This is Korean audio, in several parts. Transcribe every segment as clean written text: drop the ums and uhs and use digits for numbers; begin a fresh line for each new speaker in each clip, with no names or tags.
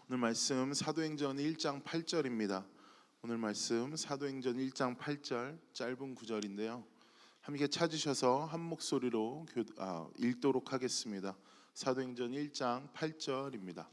오늘 말씀 사도행전 1장 8절입니다. 오늘 말씀 사도행전 1장 8절 짧은 구절인데요. 함께 찾으셔서 한 목소리로 읽도록 하겠습니다. 사도행전 1장 8절입니다.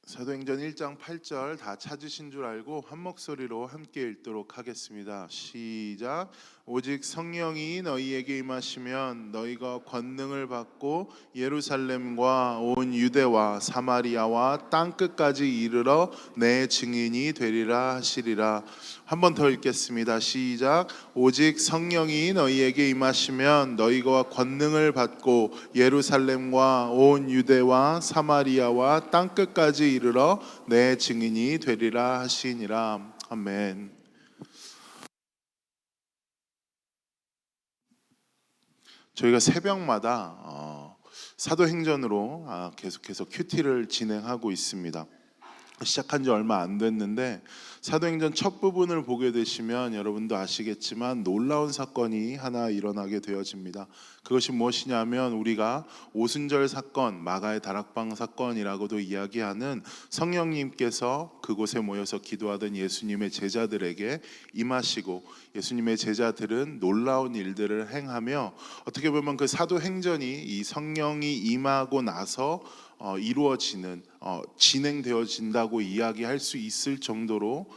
사도행전 1장 8절 다 찾으신 줄 알고 한 목소리로 함께 읽도록 하겠습니다. 시작. 오직 성령이 너희에게 임하시면 너희가 권능을 받고 예루살렘과 온 유대와 사마리아와 땅끝까지 이르러 내 증인이 되리라 하시리라. 한 번 더 읽겠습니다. 시작. 오직 성령이 너희에게 임하시면 너희가 권능을 받고 예루살렘과 온 유대와 사마리아와 땅끝까지 이르러 내 증인이 되리라 하시니라. 아멘. 저희가 새벽마다 사도행전으로 계속해서 큐티를 진행하고 있습니다. 시작한 지 얼마 안 됐는데 사도행전 첫 부분을 보게 되시면 여러분도 아시겠지만 놀라운 사건이 하나 일어나게 되어집니다. 그것이 무엇이냐면 우리가 오순절 사건, 마가의 다락방 사건이라고도 이야기하는 성령님께서 그곳에 모여서 기도하던 예수님의 제자들에게 임하시고 예수님의 제자들은 놀라운 일들을 행하며 어떻게 보면 그 사도행전이 이 성령이 임하고 나서 이루어지는 진행되어진다고 이야기할 수 있을 정도로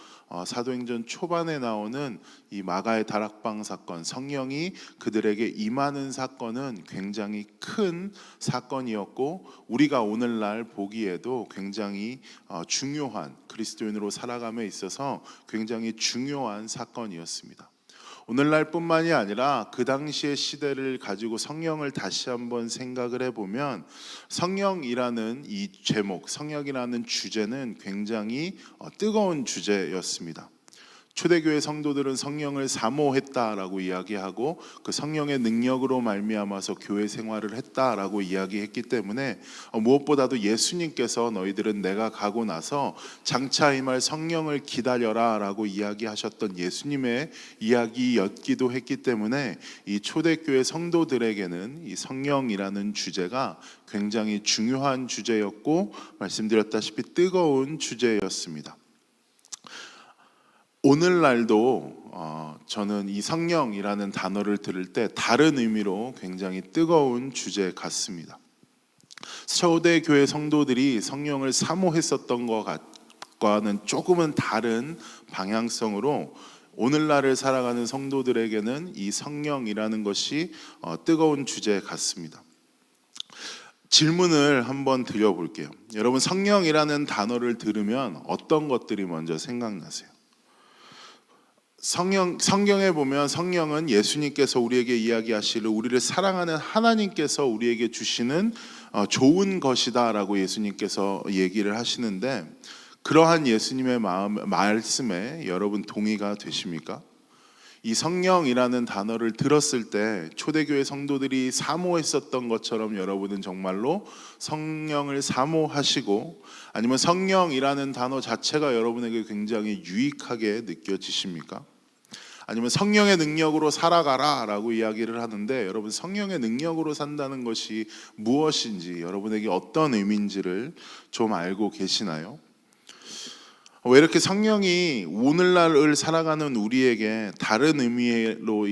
사도행전 초반에 나오는 이 마가의 다락방 사건, 성령이 그들에게 임하는 사건은 굉장히 큰 사건이었고 우리가 오늘날 보기에도 굉장히 중요한, 그리스도인으로 살아감에 있어서 굉장히 중요한 사건이었습니다. 오늘날 뿐만이 아니라 그 당시의 시대를 가지고 성령을 다시 한번 생각을 해보면 성령이라는 이 제목, 성령이라는 주제는 굉장히 뜨거운 주제였습니다. 초대교회 성도들은 성령을 사모했다라고 이야기하고 그 성령의 능력으로 말미암아서 교회 생활을 했다라고 이야기했기 때문에 무엇보다도 예수님께서 너희들은 내가 가고 나서 장차 임할 성령을 기다려라라고 이야기하셨던 예수님의 이야기였기도 했기 때문에 이 초대교회 성도들에게는 이 성령이라는 주제가 굉장히 중요한 주제였고 말씀드렸다시피 뜨거운 주제였습니다. 오늘날도 저는 이 성령이라는 단어를 들을 때 다른 의미로 굉장히 뜨거운 주제 같습니다. 초대교회 성도들이 성령을 사모했었던 것과는 조금은 다른 방향성으로 오늘날을 살아가는 성도들에게는 이 성령이라는 것이 뜨거운 주제 같습니다. 질문을 한번 드려볼게요. 여러분, 성령이라는 단어를 들으면 어떤 것들이 먼저 생각나세요? 성경에 보면 성령은 예수님께서 우리에게 이야기하시를 우리를 사랑하는 하나님께서 우리에게 주시는 좋은 것이다 라고 예수님께서 얘기를 하시는데 그러한 예수님의 말씀에 여러분 동의가 되십니까? 이 성령이라는 단어를 들었을 때 초대교회 성도들이 사모했었던 것처럼 여러분은 정말로 성령을 사모하시고 아니면 성령이라는 단어 자체가 여러분에게 굉장히 유익하게 느껴지십니까? 아니면 성령의 능력으로 살아가라 라고 이야기를 하는데 여러분 성령의 능력으로 산다는 것이 무엇인지 여러분에게 어떤 의미인지를 좀 알고 계시나요? 왜 이렇게 성령이 오늘날을 살아가는 우리에게 다른 의미로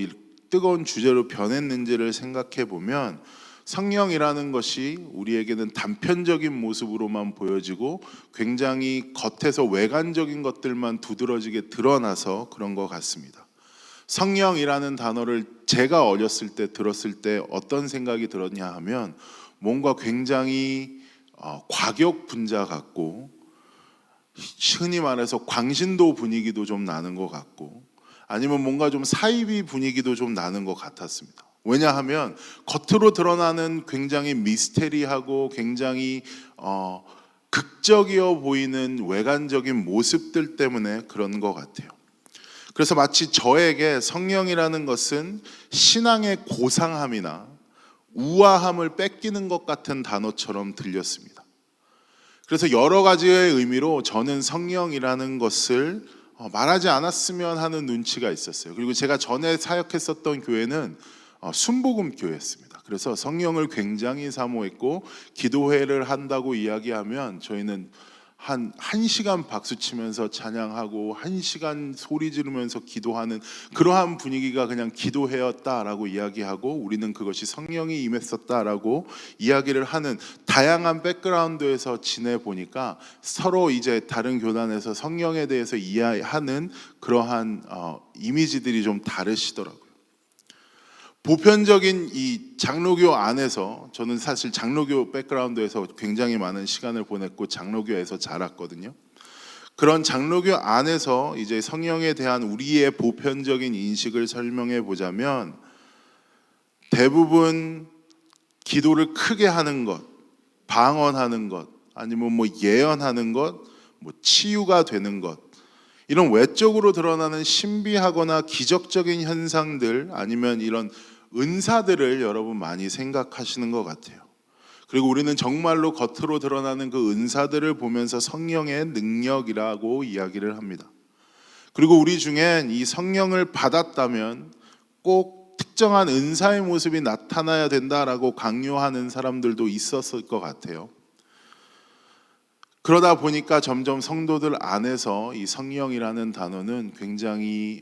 뜨거운 주제로 변했는지를 생각해 보면 성령이라는 것이 우리에게는 단편적인 모습으로만 보여지고 굉장히 겉에서 외관적인 것들만 두드러지게 드러나서 그런 것 같습니다. 성령이라는 단어를 제가 어렸을 때 들었을 때 어떤 생각이 들었냐 하면 뭔가 굉장히 과격 분자 같고 흔히 말해서 광신도 분위기도 좀 나는 것 같고 아니면 뭔가 좀 사이비 분위기도 좀 나는 것 같았습니다. 왜냐하면 겉으로 드러나는 굉장히 미스테리하고 굉장히 극적이어 보이는 외관적인 모습들 때문에 그런 것 같아요. 그래서 마치 저에게 성령이라는 것은 신앙의 고상함이나 우아함을 뺏기는 것 같은 단어처럼 들렸습니다. 그래서 여러 가지의 의미로 저는 성령이라는 것을 말하지 않았으면 하는 눈치가 있었어요. 그리고 제가 전에 사역했었던 교회는 순복음 교회였습니다. 그래서 성령을 굉장히 사모했고 기도회를 한다고 이야기하면 저희는 한 1시간 박수치면서 찬양하고 1시간 소리 지르면서 기도하는 그러한 분위기가 그냥 기도회였다라고 이야기하고 우리는 그것이 성령이 임했었다라고 이야기를 하는 다양한 백그라운드에서 지내보니까 서로 이제 다른 교단에서 성령에 대해서 이해하는 그러한 이미지들이 좀 다르시더라고요. 보편적인 이 장로교 안에서 저는 사실 장로교 백그라운드에서 굉장히 많은 시간을 보냈고 장로교에서 자랐거든요. 그런 장로교 안에서 이제 성령에 대한 우리의 보편적인 인식을 설명해 보자면 대부분 기도를 크게 하는 것, 방언하는 것, 아니면 뭐 예언하는 것, 뭐 치유가 되는 것, 이런 외적으로 드러나는 신비하거나 기적적인 현상들 아니면 이런 은사들을 여러분 많이 생각하시는 것 같아요. 그리고 우리는 정말로 겉으로 드러나는 그 은사들을 보면서 성령의 능력이라고 이야기를 합니다. 그리고 우리 중엔 이 성령을 받았다면 꼭 특정한 은사의 모습이 나타나야 된다라고 강요하는 사람들도 있었을 것 같아요. 그러다 보니까 점점 성도들 안에서 이 성령이라는 단어는 굉장히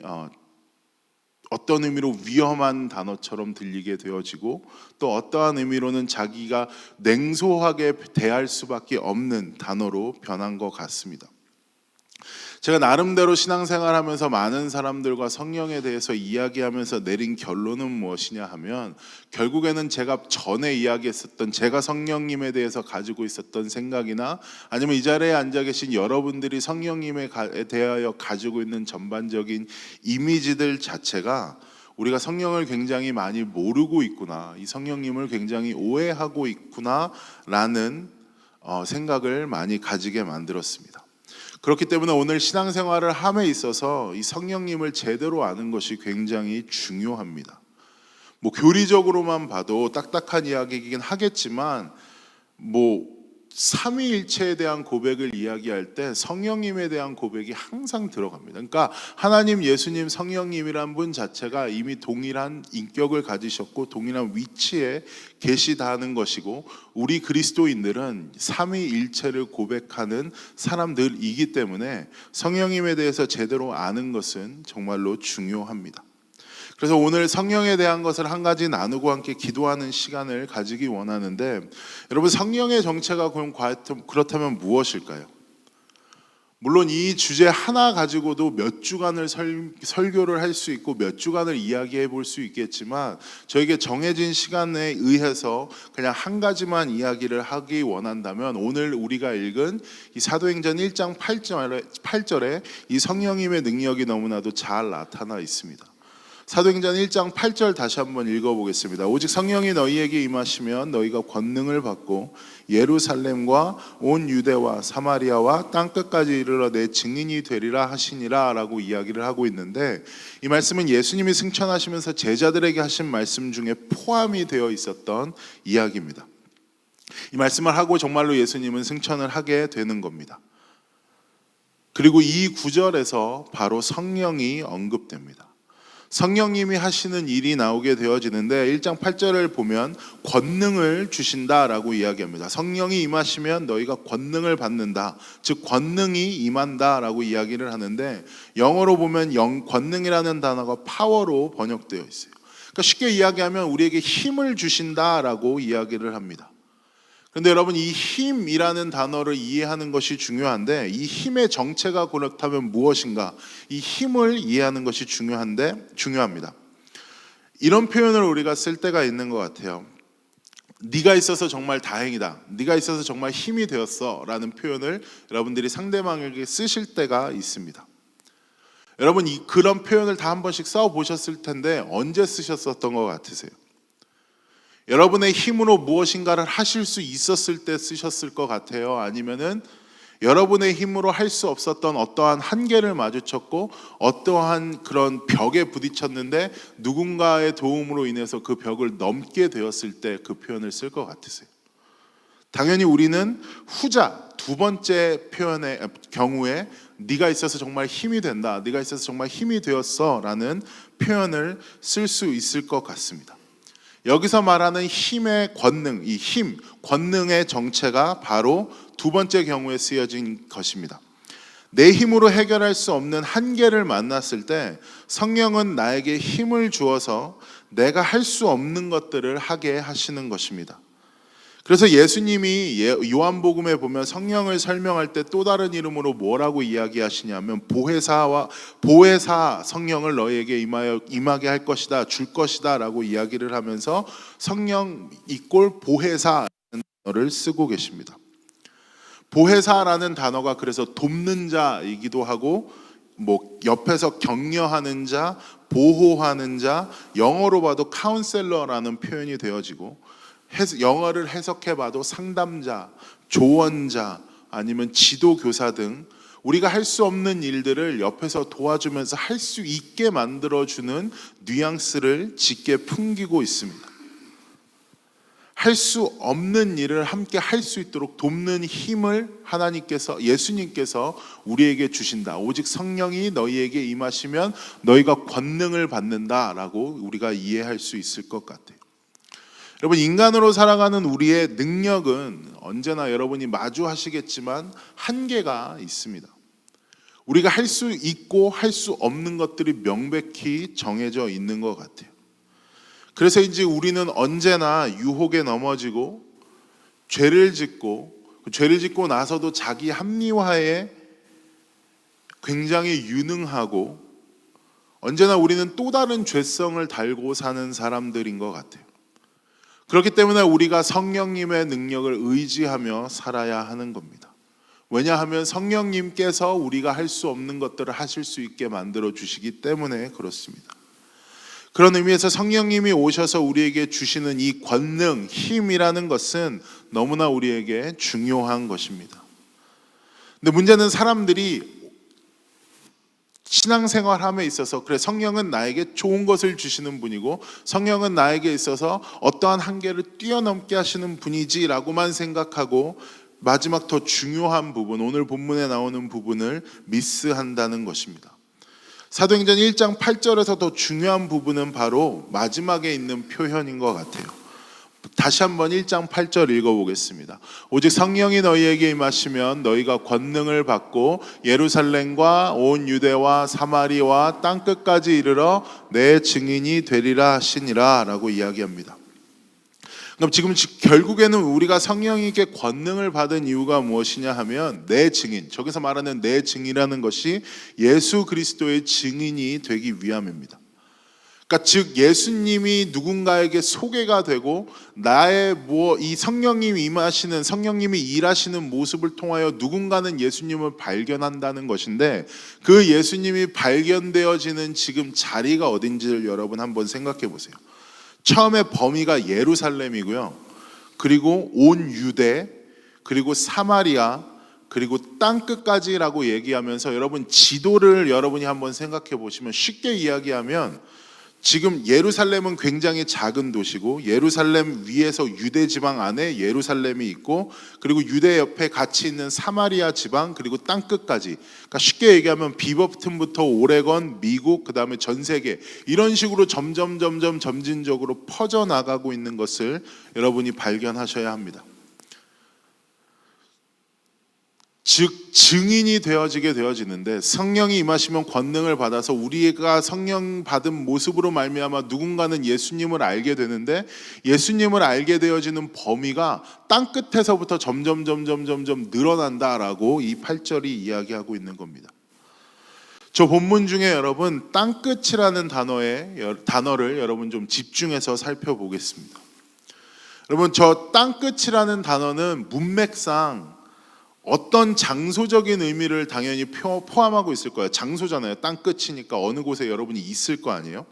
어떤 의미로 위험한 단어처럼 들리게 되어지고 또 어떠한 의미로는 자기가 냉소하게 대할 수밖에 없는 단어로 변한 것 같습니다. 제가 나름대로 신앙생활하면서 많은 사람들과 성령에 대해서 이야기하면서 내린 결론은 무엇이냐 하면 결국에는 제가 전에 이야기했었던 제가 성령님에 대해서 가지고 있었던 생각이나 아니면 이 자리에 앉아 계신 여러분들이 성령님에 대하여 가지고 있는 전반적인 이미지들 자체가 우리가 성령을 굉장히 많이 모르고 있구나, 이 성령님을 굉장히 오해하고 있구나라는 생각을 많이 가지게 만들었습니다. 그렇기 때문에 오늘 신앙생활을 함에 있어서 이 성령님을 제대로 아는 것이 굉장히 중요합니다. 뭐 교리적으로만 봐도 딱딱한 이야기이긴 하겠지만 뭐 삼위일체에 대한 고백을 이야기할 때 성령님에 대한 고백이 항상 들어갑니다. 그러니까 하나님, 예수님, 성령님이란 분 자체가 이미 동일한 인격을 가지셨고 동일한 위치에 계시다는 것이고 우리 그리스도인들은 삼위일체를 고백하는 사람들이기 때문에 성령님에 대해서 제대로 아는 것은 정말로 중요합니다. 그래서 오늘 성령에 대한 것을 한 가지 나누고 함께 기도하는 시간을 가지기 원하는데, 여러분 성령의 정체가 그렇다면 무엇일까요? 물론 이 주제 하나 가지고도 몇 주간을 설교를 할 수 있고 몇 주간을 이야기해 볼 수 있겠지만 저에게 정해진 시간에 의해서 그냥 한 가지만 이야기를 하기 원한다면 오늘 우리가 읽은 이 사도행전 1장 8절에 이 성령님의 능력이 너무나도 잘 나타나 있습니다. 사도행전 1장 8절 다시 한번 읽어보겠습니다. 오직 성령이 너희에게 임하시면 너희가 권능을 받고 예루살렘과 온 유대와 사마리아와 땅끝까지 이르러 내 증인이 되리라 하시니라 라고 이야기를 하고 있는데, 이 말씀은 예수님이 승천하시면서 제자들에게 하신 말씀 중에 포함이 되어 있었던 이야기입니다. 이 말씀을 하고 정말로 예수님은 승천을 하게 되는 겁니다. 그리고 이 구절에서 바로 성령이 언급됩니다. 성령님이 하시는 일이 나오게 되어지는데 1장 8절을 보면 권능을 주신다라고 이야기합니다. 성령이 임하시면 너희가 권능을 받는다, 즉 권능이 임한다라고 이야기를 하는데 영어로 보면 권능이라는 단어가 파워로 번역되어 있어요. 그러니까 쉽게 이야기하면 우리에게 힘을 주신다라고 이야기를 합니다. 그런데 여러분 이 힘이라는 단어를 이해하는 것이 중요한데 이 힘의 정체가 그렇다면 무엇인가? 이 힘을 이해하는 것이 중요합니다. 이런 표현을 우리가 쓸 때가 있는 것 같아요. 네가 있어서 정말 다행이다, 네가 있어서 정말 힘이 되었어 라는 표현을 여러분들이 상대방에게 쓰실 때가 있습니다. 여러분 그런 표현을 다 한 번씩 써보셨을 텐데 언제 쓰셨었던 것 같으세요? 여러분의 힘으로 무엇인가를 하실 수 있었을 때 쓰셨을 것 같아요? 아니면은 여러분의 힘으로 할 수 없었던 어떠한 한계를 마주쳤고 어떠한 그런 벽에 부딪혔는데 누군가의 도움으로 인해서 그 벽을 넘게 되었을 때 그 표현을 쓸 것 같으세요? 당연히 우리는 후자 두 번째 표현의 경우에 네가 있어서 정말 힘이 된다, 네가 있어서 정말 힘이 되었어 라는 표현을 쓸 수 있을 것 같습니다. 여기서 말하는 힘의 권능, 이 힘, 권능의 정체가 바로 두 번째 경우에 쓰여진 것입니다. 내 힘으로 해결할 수 없는 한계를 만났을 때 성령은 나에게 힘을 주어서 내가 할 수 없는 것들을 하게 하시는 것입니다. 그래서 예수님이 요한복음에 보면 성령을 설명할 때 또 다른 이름으로 뭐라고 이야기하시냐면 보혜사 성령을 너희에게 임하게 할 것이다, 줄 것이다 라고 이야기를 하면서 성령 이꼴 보혜사라는 단어를 쓰고 계십니다. 보혜사라는 단어가 그래서 돕는 자이기도 하고 옆에서 격려하는 자, 보호하는 자, 영어로 봐도 카운셀러라는 표현이 되어지고 영어를 해석해봐도 상담자, 조언자, 아니면 지도교사 등 우리가 할 수 없는 일들을 옆에서 도와주면서 할 수 있게 만들어주는 뉘앙스를 짙게 풍기고 있습니다. 할 수 없는 일을 함께 할 수 있도록 돕는 힘을 하나님께서, 예수님께서 우리에게 주신다. 오직 성령이 너희에게 임하시면 너희가 권능을 받는다라고 우리가 이해할 수 있을 것 같아요. 여러분, 인간으로 살아가는 우리의 능력은 언제나 여러분이 마주하시겠지만 한계가 있습니다. 우리가 할 수 있고 할 수 없는 것들이 명백히 정해져 있는 것 같아요. 그래서인지 우리는 언제나 유혹에 넘어지고 죄를 짓고 나서도 자기 합리화에 굉장히 유능하고 언제나 우리는 또 다른 죄성을 달고 사는 사람들인 것 같아요. 그렇기 때문에 우리가 성령님의 능력을 의지하며 살아야 하는 겁니다. 왜냐하면 성령님께서 우리가 할 수 없는 것들을 하실 수 있게 만들어 주시기 때문에 그렇습니다. 그런 의미에서 성령님이 오셔서 우리에게 주시는 이 권능, 힘이라는 것은 너무나 우리에게 중요한 것입니다. 근데 문제는 사람들이 신앙생활함에 있어서 그래, 성령은 나에게 좋은 것을 주시는 분이고 성령은 나에게 있어서 어떠한 한계를 뛰어넘게 하시는 분이지라고만 생각하고 마지막 더 중요한 부분, 오늘 본문에 나오는 부분을 미스한다는 것입니다. 사도행전 1장 8절에서 더 중요한 부분은 바로 마지막에 있는 표현인 것 같아요. 다시 한번 1장 8절 읽어보겠습니다. 오직 성령이 너희에게 임하시면 너희가 권능을 받고 예루살렘과 온 유대와 사마리와 땅끝까지 이르러 내 증인이 되리라 하시니라 라고 이야기합니다. 그럼 지금 결국에는 우리가 성령님께 권능을 받은 이유가 무엇이냐 하면 내 증인, 저기서 말하는 내 증인이라는 것이 예수 그리스도의 증인이 되기 위함입니다. 그러니까 즉 예수님이 누군가에게 소개가 되고 나의 이 성령님이 임하시는, 성령님이 일하시는 모습을 통하여 누군가는 예수님을 발견한다는 것인데, 그 예수님이 발견되어지는 지금 자리가 어딘지를 여러분 한번 생각해 보세요. 처음에 범위가 예루살렘이고요, 그리고 온 유대, 그리고 사마리아, 그리고 땅끝까지라고 얘기하면서 여러분 지도를 여러분이 한번 생각해 보시면, 쉽게 이야기하면 지금 예루살렘은 굉장히 작은 도시고 예루살렘 위에서 유대 지방 안에 예루살렘이 있고, 그리고 유대 옆에 같이 있는 사마리아 지방, 그리고 땅끝까지, 그러니까 쉽게 얘기하면 비버튼부터 오레건, 미국, 그 다음에 전 세계, 이런 식으로 점진적으로 퍼져나가고 있는 것을 여러분이 발견하셔야 합니다. 즉 증인이 되어지는데, 성령이 임하시면 권능을 받아서 우리가 성령 받은 모습으로 말미암아 누군가는 예수님을 알게 되는데, 예수님을 알게 되어지는 범위가 땅끝에서부터 점점 늘어난다라고 이 8절이 이야기하고 있는 겁니다. 저 본문 중에 여러분 땅끝이라는 단어를 여러분 좀 집중해서 살펴보겠습니다. 여러분, 저 땅끝이라는 단어는 문맥상 어떤 장소적인 의미를 당연히 포함하고 있을 거예요. 장소잖아요. 땅끝이니까 어느 곳에 여러분이 있을 거 아니에요.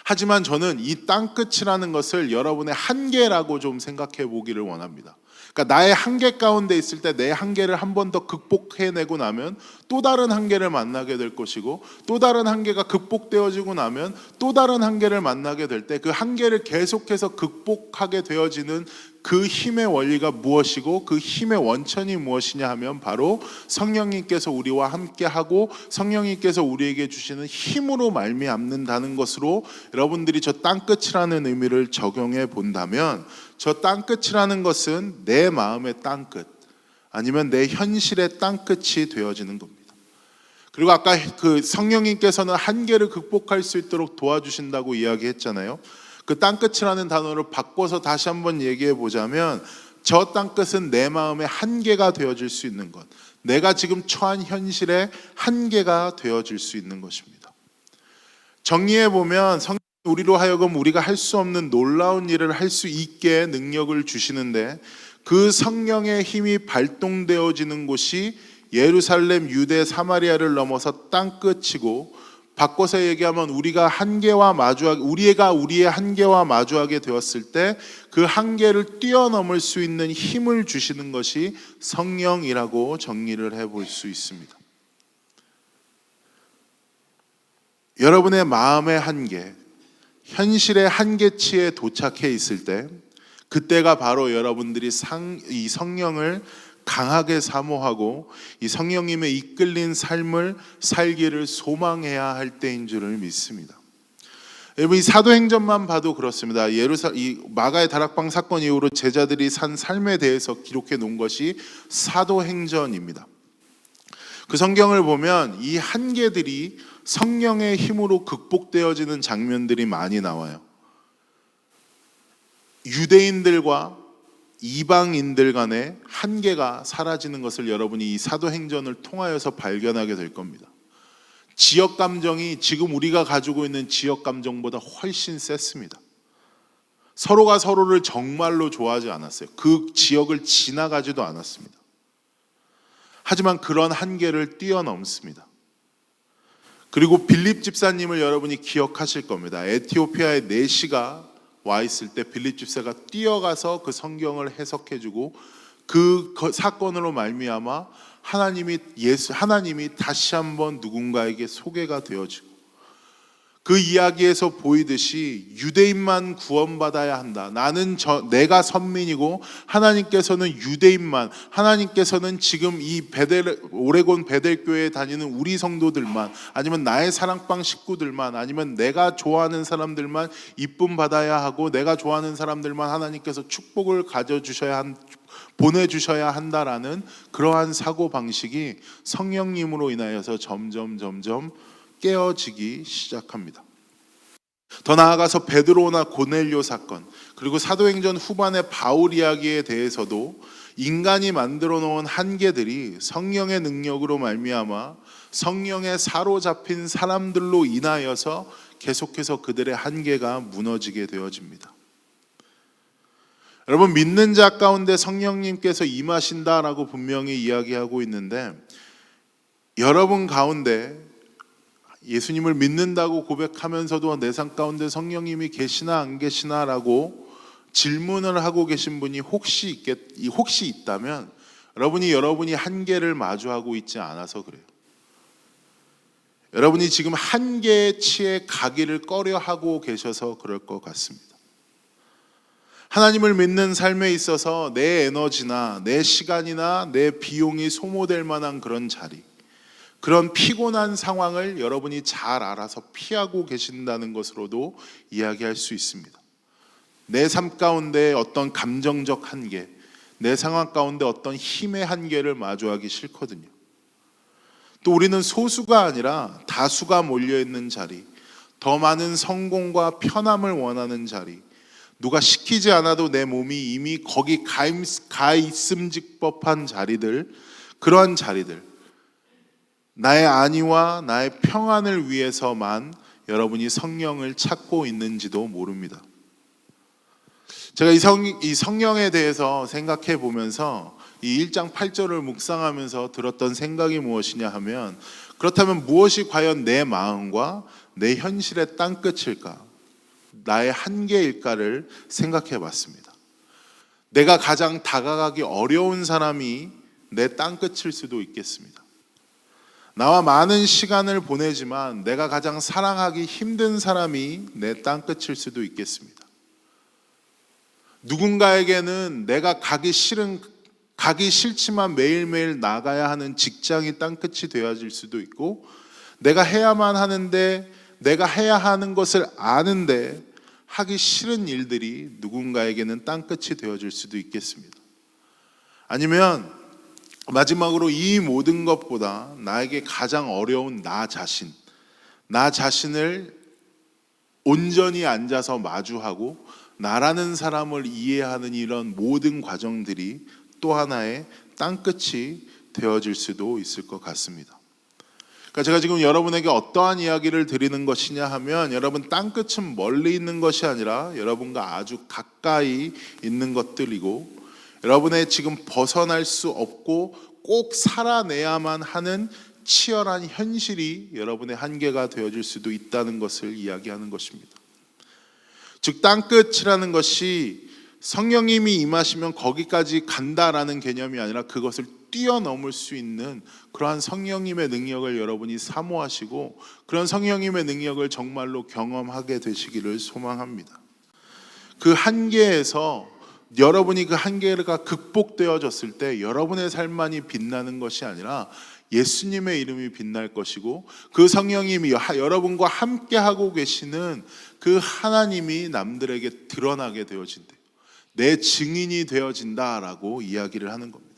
하지만 저는 이 땅끝이라는 것을 여러분의 한계라고 좀 생각해 보기를 원합니다. 그러니까 나의 한계 가운데 있을 때 내 한계를 한 번 더 극복해내고 나면 또 다른 한계를 만나게 될 것이고, 또 다른 한계가 극복되어지고 나면 또 다른 한계를 만나게 될 때 그 한계를 계속해서 극복하게 되어지는 그 힘의 원리가 무엇이고 그 힘의 원천이 무엇이냐 하면 바로 성령님께서 우리와 함께하고 성령님께서 우리에게 주시는 힘으로 말미암는다는 것으로, 여러분들이 저 땅끝이라는 의미를 적용해 본다면 저 땅끝이라는 것은 내 마음의 땅끝 아니면 내 현실의 땅끝이 되어지는 겁니다. 그리고 아까 그 성령님께서는 한계를 극복할 수 있도록 도와주신다고 이야기했잖아요. 그 땅끝이라는 단어를 바꿔서 다시 한번 얘기해 보자면 저 땅끝은 내 마음의 한계가 되어질 수 있는 것, 내가 지금 처한 현실의 한계가 되어질 수 있는 것입니다. 정리해 보면 성령이 우리로 하여금 우리가 할 수 없는 놀라운 일을 할 수 있게 능력을 주시는데, 그 성령의 힘이 발동되어지는 곳이 예루살렘, 유대, 사마리아를 넘어서 땅끝이고, 바꿔서 얘기하면 우리가 우리의 한계와 마주하게 되었을 때 그 한계를 뛰어넘을 수 있는 힘을 주시는 것이 성령이라고 정리를 해볼 수 있습니다. 여러분의 마음의 한계, 현실의 한계치에 도착해 있을 때 그때가 바로 여러분들이 이 성령을 강하게 사모하고 이 성령님의 이끌린 삶을 살기를 소망해야 할 때인 줄을 믿습니다. 여러분, 이 사도행전만 봐도 그렇습니다. 이 마가의 다락방 사건 이후로 제자들이 산 삶에 대해서 기록해 놓은 것이 사도행전입니다. 그 성경을 보면 이 한계들이 성령의 힘으로 극복되어지는 장면들이 많이 나와요. 유대인들과 이방인들 간의 한계가 사라지는 것을 여러분이 이 사도행전을 통하여서 발견하게 될 겁니다. 지역 감정이 지금 우리가 가지고 있는 지역 감정보다 훨씬 셌습니다. 서로가 서로를 정말로 좋아하지 않았어요. 그 지역을 지나가지도 않았습니다. 하지만 그런 한계를 뛰어넘습니다. 그리고 빌립 집사님을 여러분이 기억하실 겁니다. 에티오피아의 내시가 와 있을 때 빌립 집사가 뛰어가서 그 성경을 해석해주고 그 사건으로 말미암아 하나님이 다시 한번 누군가에게 소개가 되어지고, 그 이야기에서 보이듯이 유대인만 구원받아야 한다. 내가 선민이고 하나님께서는 유대인만, 하나님께서는 지금 이 오레곤 베델교회에 다니는 우리 성도들만, 아니면 나의 사랑방 식구들만, 아니면 내가 좋아하는 사람들만 이쁨 받아야 하고 내가 좋아하는 사람들만 하나님께서 축복을 보내주셔야 한다라는 그러한 사고방식이 성령님으로 인하여서 점점 깨어지기 시작합니다. 더 나아가서 베드로나 고넬료 사건, 그리고 사도행전 후반의 바울 이야기에 대해서도 인간이 만들어 놓은 한계들이 성령의 능력으로 말미암아 성령에 사로잡힌 사람들로 인하여서 계속해서 그들의 한계가 무너지게 되어집니다. 여러분, 믿는 자 가운데 성령님께서 임하신다라고 분명히 이야기하고 있는데, 여러분 가운데 예수님을 믿는다고 고백하면서도 내 삶 가운데 성령님이 계시나 안 계시나라고 질문을 하고 계신 분이 혹시 있다면 여러분이 한계를 마주하고 있지 않아서 그래요. 여러분이 지금 한계에 치에 가기를 꺼려하고 계셔서 그럴 것 같습니다. 하나님을 믿는 삶에 있어서 내 에너지나 내 시간이나 내 비용이 소모될 만한 그런 자리, 그런 피곤한 상황을 여러분이 잘 알아서 피하고 계신다는 것으로도 이야기할 수 있습니다. 내 삶 가운데 어떤 감정적 한계, 내 상황 가운데 어떤 힘의 한계를 마주하기 싫거든요. 또 우리는 소수가 아니라 다수가 몰려있는 자리, 더 많은 성공과 편함을 원하는 자리, 누가 시키지 않아도 내 몸이 이미 거기 가 있음직법한 자리들, 그러한 자리들, 나의 안위와 나의 평안을 위해서만 여러분이 성령을 찾고 있는지도 모릅니다. 제가 이 성령에 대해서 생각해 보면서 이 1장 8절을 묵상하면서 들었던 생각이 무엇이냐 하면, 그렇다면 무엇이 과연 내 마음과 내 현실의 땅끝일까, 나의 한계일까를 생각해 봤습니다. 내가 가장 다가가기 어려운 사람이 내 땅끝일 수도 있겠습니다. 나와 많은 시간을 보내지만 내가 가장 사랑하기 힘든 사람이 내 땅끝일 수도 있겠습니다. 누군가에게는 내가 가기 싫지만 매일매일 나가야 하는 직장이 땅끝이 되어질 수도 있고, 내가 해야만 하는데 내가 해야 하는 것을 아는데 하기 싫은 일들이 누군가에게는 땅끝이 되어질 수도 있겠습니다. 아니면 마지막으로 이 모든 것보다 나에게 가장 어려운 나 자신을 온전히 앉아서 마주하고 나라는 사람을 이해하는 이런 모든 과정들이 또 하나의 땅끝이 되어질 수도 있을 것 같습니다. 그러니까 제가 지금 여러분에게 어떠한 이야기를 드리는 것이냐 하면, 여러분 땅끝은 멀리 있는 것이 아니라 여러분과 아주 가까이 있는 것들이고, 여러분의 지금 벗어날 수 없고 꼭 살아내야만 하는 치열한 현실이 여러분의 한계가 되어질 수도 있다는 것을 이야기하는 것입니다. 즉 땅끝이라는 것이 성령님이 임하시면 거기까지 간다라는 개념이 아니라 그것을 뛰어넘을 수 있는 그러한 성령님의 능력을 여러분이 사모하시고, 그런 성령님의 능력을 정말로 경험하게 되시기를 소망합니다. 그 한계에서 여러분이 그 한계가 극복되어졌을 때 여러분의 삶만이 빛나는 것이 아니라 예수님의 이름이 빛날 것이고, 그 성령님이 여러분과 함께하고 계시는 그 하나님이 남들에게 드러나게 되어진대요. 내 증인이 되어진다라고 이야기를 하는 겁니다.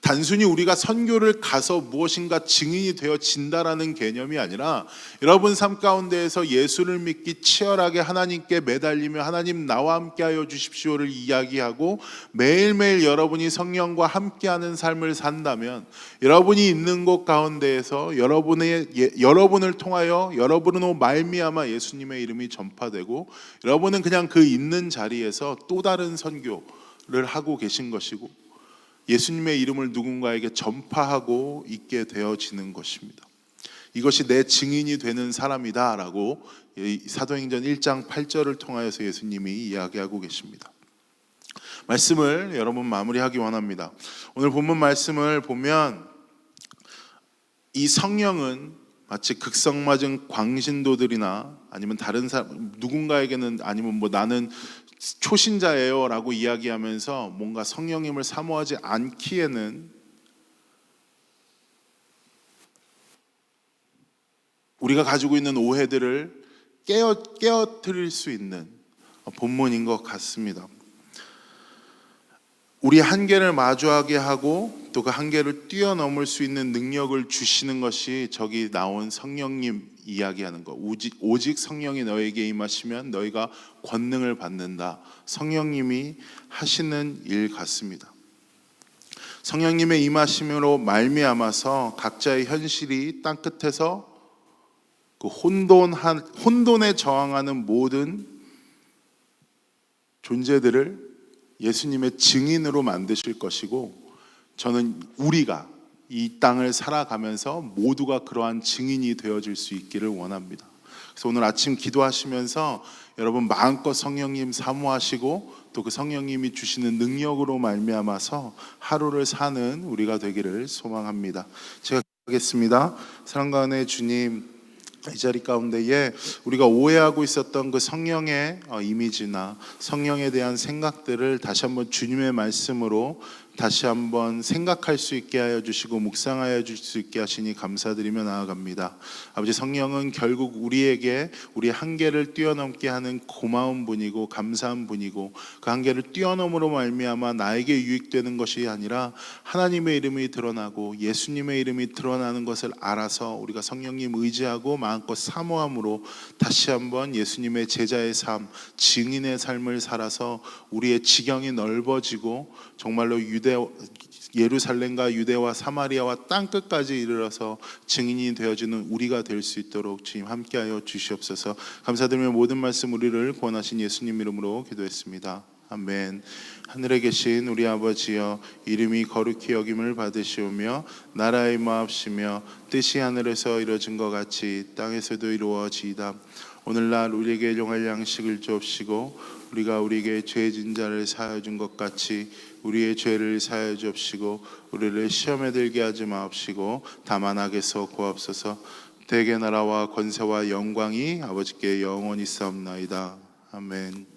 단순히 우리가 선교를 가서 무엇인가 증인이 되어진다라는 개념이 아니라, 여러분 삶 가운데에서 예수를 믿기 치열하게 하나님께 매달리며 하나님 나와 함께하여 주십시오를 이야기하고 매일매일 여러분이 성령과 함께하는 삶을 산다면, 여러분이 있는 곳 가운데에서 여러분을 통하여 여러분으로 말미암아 예수님의 이름이 전파되고, 여러분은 그냥 그 있는 자리에서 또 다른 선교를 하고 계신 것이고, 예수님의 이름을 누군가에게 전파하고 있게 되어지는 것입니다. 이것이 내 증인이 되는 사람이다 라고 사도행전 1장 8절을 통하여서 예수님이 이야기하고 계십니다. 말씀을 여러분 마무리하기 원합니다. 오늘 본문 말씀을 보면 이 성령은 마치 극성맞은 광신도들이나 아니면 다른 사람 누군가에게는, 아니면 나는 초신자예요 라고 이야기하면서 뭔가 성령님을 사모하지 않기에는 우리가 가지고 있는 오해들을 깨어뜨릴 수 있는 본문인 것 같습니다. 우리 한계를 마주하게 하고 또 그 한계를 뛰어넘을 수 있는 능력을 주시는 것이 저기 나온 성령님 이야기하는 것. 오직 성령이 너에게 임하시면 너희가 권능을 받는다. 성령님이 하시는 일 같습니다. 성령님의 임하심으로 말미암아서 각자의 현실이 땅끝에서 그 혼돈에 저항하는 모든 존재들을 예수님의 증인으로 만드실 것이고, 저는 우리가 이 땅을 살아가면서 모두가 그러한 증인이 되어질 수 있기를 원합니다. 그래서 오늘 아침 기도하시면서 여러분 마음껏 성령님 사모하시고 또 그 성령님이 주시는 능력으로 말미암아서 하루를 사는 우리가 되기를 소망합니다. 제가 하겠습니다. 사랑과 은혜의 주님, 이 자리 가운데에 우리가 오해하고 있었던 그 성령의 이미지나 성령에 대한 생각들을 다시 한번 주님의 말씀으로 다시 한번 생각할 수 있게 하여 주시고 묵상하여 줄 수 있게 하시니 감사드리며 나아갑니다. 아버지, 성령은 결국 우리에게 우리 한계를 뛰어넘게 하는 고마운 분이고 감사한 분이고, 그 한계를 뛰어넘으로 말미암아 나에게 유익되는 것이 아니라 하나님의 이름이 드러나고 예수님의 이름이 드러나는 것을 알아서 우리가 성령님 의지하고 마음껏 사모함으로 다시 한번 예수님의 제자의 삶, 증인의 삶을 살아서 우리의 지경이 넓어지고 정말로 예루살렘과 유대와 사마리아와 땅끝까지 이르러서 증인이 되어지는 우리가 될 수 있도록 주님 함께하여 주시옵소서. 감사드리며 모든 말씀 우리를 구원하신 예수님 이름으로 기도했습니다. 아멘. 하늘에 계신 우리 아버지여, 이름이 거룩히 여김을 받으시오며 나라의 임하옵시며 뜻이 하늘에서 이루어진 것 같이 땅에서도 이루어지이다. 오늘날 우리에게 일용할 양식을 주옵시고 우리가 우리에게 죄 진 자를 사하여 준 것 같이 우리의 죄를 사하여 주옵시고 우리를 시험에 들게 하지 마옵시고 다만 악에서 구하옵소서. 대개 나라와 권세와 영광이 아버지께 영원히 있사옵나이다. 아멘.